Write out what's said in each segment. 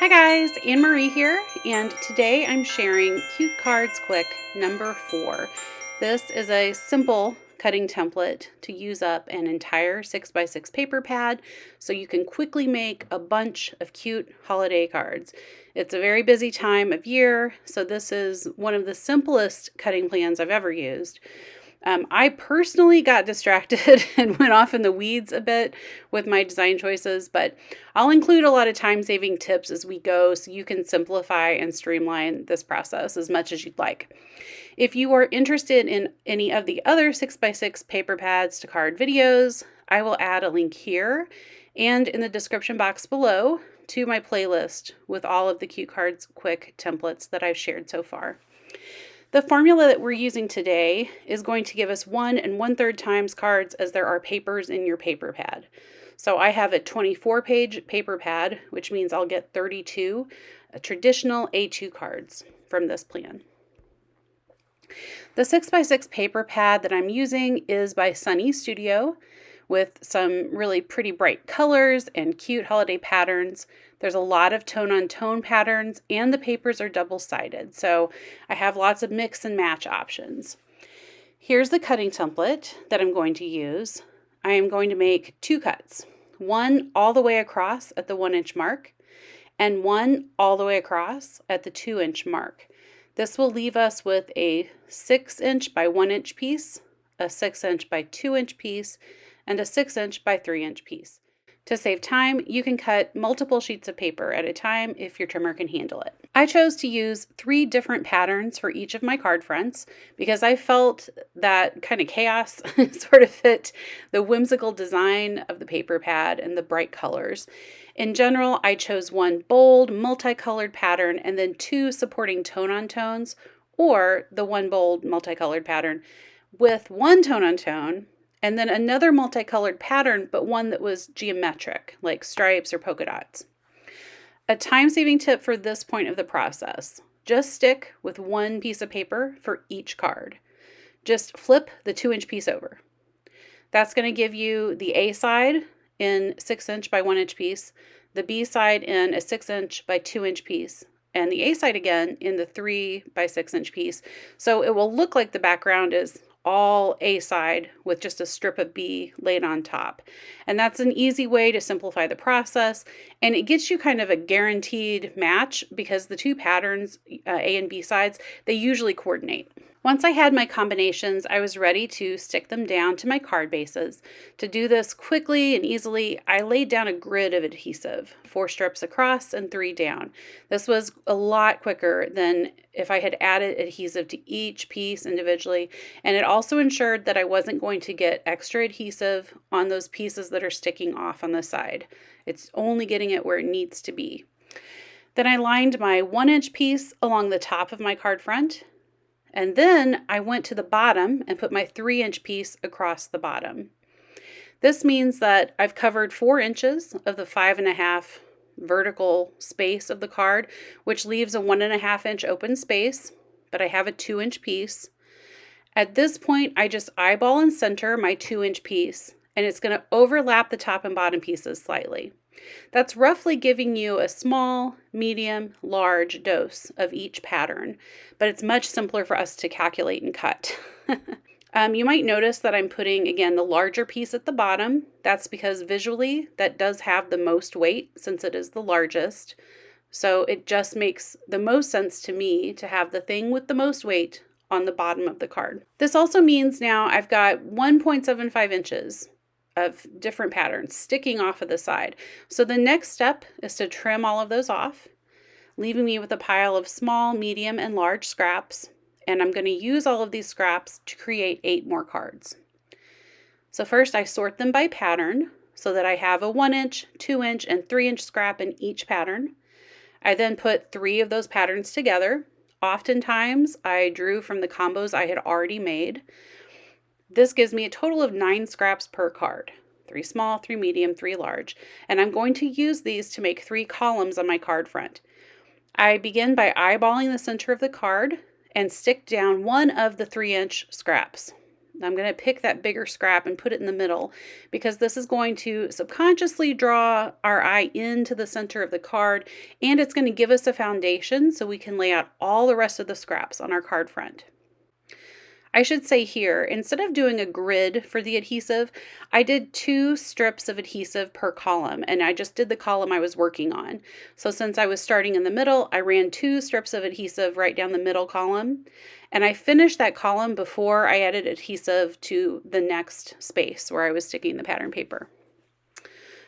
Hi guys, Anne-Marie here, and today I'm sharing Cute Cards Quick number 4. This is a simple cutting template to use up an entire 6x6 paper pad so you can quickly make a bunch of cute holiday cards. It's a very busy time of year, so this is one of the simplest cutting plans I've ever used. I personally got distracted and went off in the weeds a bit with my design choices, but I'll include a lot of time-saving tips as we go so you can simplify and streamline this process as much as you'd like. If you are interested in any of the other 6x6 paper pads to card videos, I will add a link here and in the description box below to my playlist with all of the Cute Cards Quick templates that I've shared so far. The formula that we're using today is going to give us 1 1/3 times cards as there are papers in your paper pad. So I have a 24-page paper pad, which means I'll get 32 traditional A2 cards from this plan. The 6x6 paper pad that I'm using is by Sunny Studio with some really pretty bright colors and cute holiday patterns. There's a lot of tone-on-tone patterns and the papers are double-sided, so I have lots of mix and match options. Here's the cutting template that I'm going to use. I am going to make 2 cuts, one all the way across at the 1-inch mark and one all the way across at the 2-inch mark. This will leave us with a 6-inch by 1-inch piece, a 6-inch by 2-inch piece, and a 6-inch by 3-inch piece. To save time, you can cut multiple sheets of paper at a time if your trimmer can handle it. I chose to use 3 different patterns for each of my card fronts because I felt that kind of chaos sort of fit the whimsical design of the paper pad and the bright colors. In general, I chose one bold, multicolored pattern and then 2 supporting tone-on-tones, or the one bold, multicolored pattern with 1 tone-on-tone and then another multicolored pattern, but one that was geometric, like stripes or polka dots. A time-saving tip for this point of the process: just stick with 1 piece of paper for each card. Just flip the 2-inch piece over. That's going to give you the A side in 6-inch by 1-inch piece, the B side in a 6-inch by 2-inch piece, and the A side again in the 3 by 6-inch piece. So it will look like the background is all A side with just a strip of B laid on top. And that's an easy way to simplify the process, and it gets you kind of a guaranteed match because the 2 patterns, A and B sides, they usually coordinate. Once I had my combinations, I was ready to stick them down to my card bases. To do this quickly and easily, I laid down a grid of adhesive, 4 strips across and 3 down. This was a lot quicker than if I had added adhesive to each piece individually, and it also ensured that I wasn't going to get extra adhesive on those pieces that are sticking off on the side. It's only getting it where it needs to be. Then I lined my 1-inch piece along the top of my card front. And then I went to the bottom and put my 3-inch piece across the bottom. This means that I've covered 4 inches of the 5.5 vertical space of the card, which leaves a 1.5-inch open space, but I have a 2-inch piece. At this point, I just eyeball and center my 2-inch piece, and it's going to overlap the top and bottom pieces slightly. That's roughly giving you a small, medium, large dose of each pattern, but it's much simpler for us to calculate and cut. You might notice that I'm putting, again, the larger piece at the bottom. That's because visually that does have the most weight since it is the largest. So it just makes the most sense to me to have the thing with the most weight on the bottom of the card. This also means now I've got 1.75 inches of different patterns sticking off of the side. So the next step is to trim all of those off, leaving me with a pile of small, medium, and large scraps. And I'm going to use all of these scraps to create 8 more cards. So first I sort them by pattern so that I have a 1-inch, 2-inch, and 3-inch scrap in each pattern. I then put 3 of those patterns together. Oftentimes I drew from the combos I had already made. This gives me a total of 9 scraps per card, 3 small, 3 medium, 3 large, and I'm going to use these to make 3 columns on my card front. I begin by eyeballing the center of the card and stick down one of the 3-inch scraps. I'm going to pick that bigger scrap and put it in the middle because this is going to subconsciously draw our eye into the center of the card, and it's going to give us a foundation so we can lay out all the rest of the scraps on our card front. I should say here, instead of doing a grid for the adhesive, I did 2 strips of adhesive per column, and I just did the column I was working on. So since I was starting in the middle, I ran 2 strips of adhesive right down the middle column, and I finished that column before I added adhesive to the next space where I was sticking the pattern paper.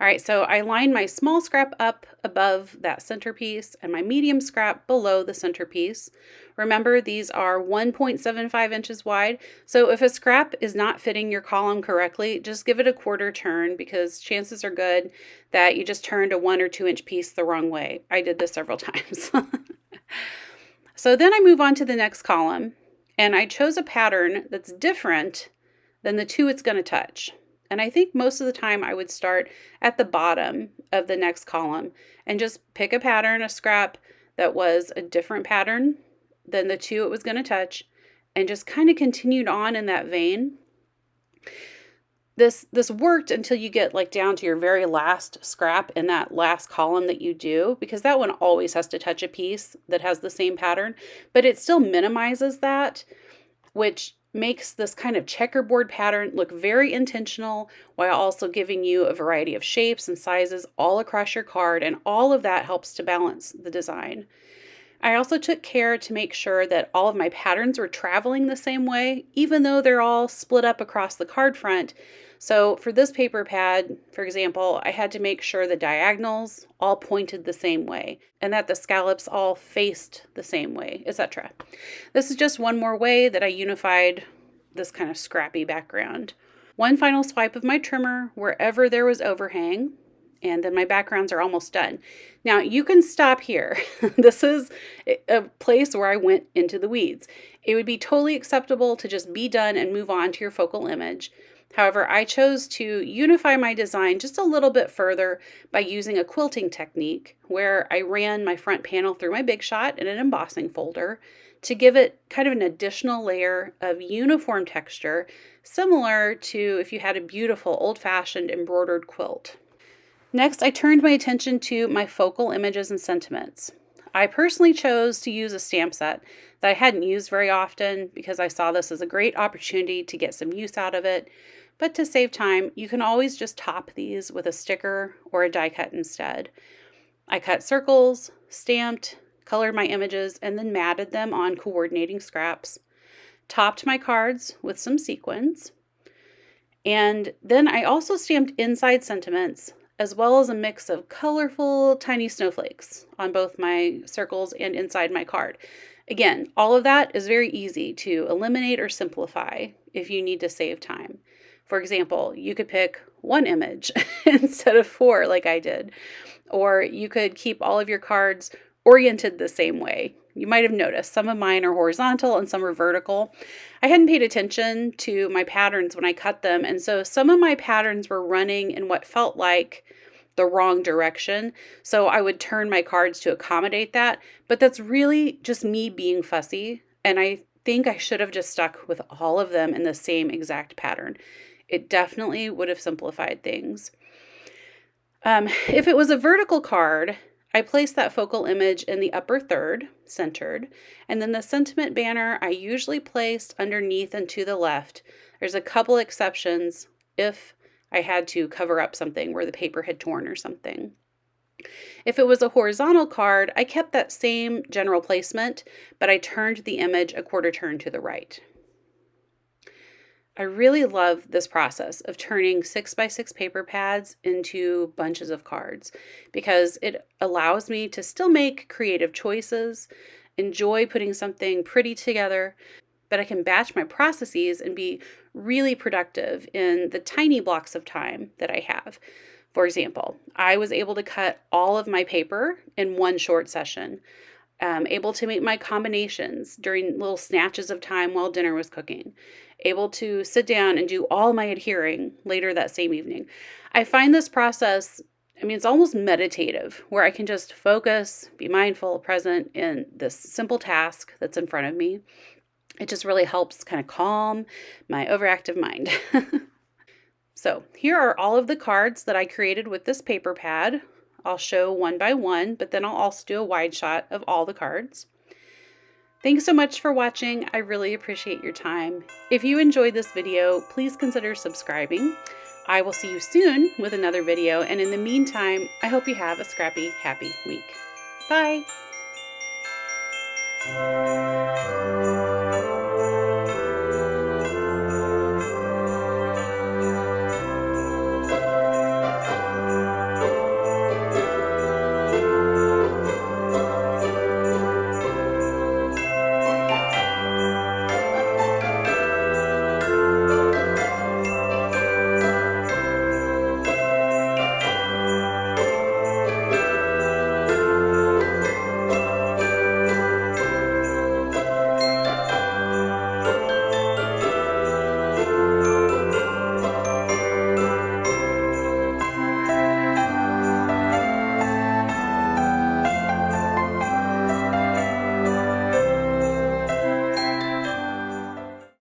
All right, so I lined my small scrap up above that centerpiece and my medium scrap below the centerpiece. Remember, these are 1.75 inches wide. So if a scrap is not fitting your column correctly, just give it a quarter turn because chances are good that you just turned a 1 or 2 inch piece the wrong way. I did this several times. So then I move on to the next column, and I chose a pattern that's different than the 2 it's going to touch. And I think most of the time I would start at the bottom of the next column and just pick a pattern, a scrap that was a different pattern than the 2 it was going to touch, and just kind of continued on in that vein. This worked until you get like down to your very last scrap in that last column that you do, because that one always has to touch a piece that has the same pattern, but it still minimizes that, which makes this kind of checkerboard pattern look very intentional while also giving you a variety of shapes and sizes all across your card, and all of that helps to balance the design. I also took care to make sure that all of my patterns were traveling the same way, even though they're all split up across the card front. So for this paper pad, for example, I had to make sure the diagonals all pointed the same way and that the scallops all faced the same way, etc. This is just one more way that I unified this kind of scrappy background. One final swipe of my trimmer wherever there was overhang, and then my backgrounds are almost done. Now you can stop here. This is a place where I went into the weeds. It would be totally acceptable to just be done and move on to your focal image. However, I chose to unify my design just a little bit further by using a quilting technique where I ran my front panel through my Big Shot in an embossing folder to give it kind of an additional layer of uniform texture, similar to if you had a beautiful old-fashioned embroidered quilt. Next, I turned my attention to my focal images and sentiments. I personally chose to use a stamp set that I hadn't used very often because I saw this as a great opportunity to get some use out of it. But to save time, you can always just top these with a sticker or a die cut instead. I cut circles, stamped, colored my images, and then matted them on coordinating scraps. Topped my cards with some sequins. And then I also stamped inside sentiments, as well as a mix of colorful tiny snowflakes on both my circles and inside my card. Again, all of that is very easy to eliminate or simplify if you need to save time. For example, you could pick 1 image instead of 4 like I did, or you could keep all of your cards oriented the same way. You might have noticed some of mine are horizontal and some are vertical. I hadn't paid attention to my patterns when I cut them, and so some of my patterns were running in what felt like the wrong direction. So I would turn my cards to accommodate that, but that's really just me being fussy, and I think I should have just stuck with all of them in the same exact pattern. It definitely would have simplified things. If it was a vertical card, I placed that focal image in the upper third, centered, and then the sentiment banner I usually placed underneath and to the left. There's a couple exceptions if I had to cover up something where the paper had torn or something. If it was a horizontal card, I kept that same general placement, but I turned the image a quarter turn to the right. I really love this process of turning 6x6 paper pads into bunches of cards because it allows me to still make creative choices, enjoy putting something pretty together, but I can batch my processes and be really productive in the tiny blocks of time that I have. For example, I was able to cut all of my paper in one short session, able to make my combinations during little snatches of time while dinner was cooking, able to sit down and do all my adhering later that same evening. I find this process, it's almost meditative, where I can just focus, be mindful, present in this simple task that's in front of me. It just really helps kind of calm my overactive mind. So here are all of the cards that I created with this paper pad. I'll show one by one, but then I'll also do a wide shot of all the cards. Thanks so much for watching. I really appreciate your time. If you enjoyed this video, please consider subscribing. I will see you soon with another video, and in the meantime, I hope you have a scrappy, happy week. Bye!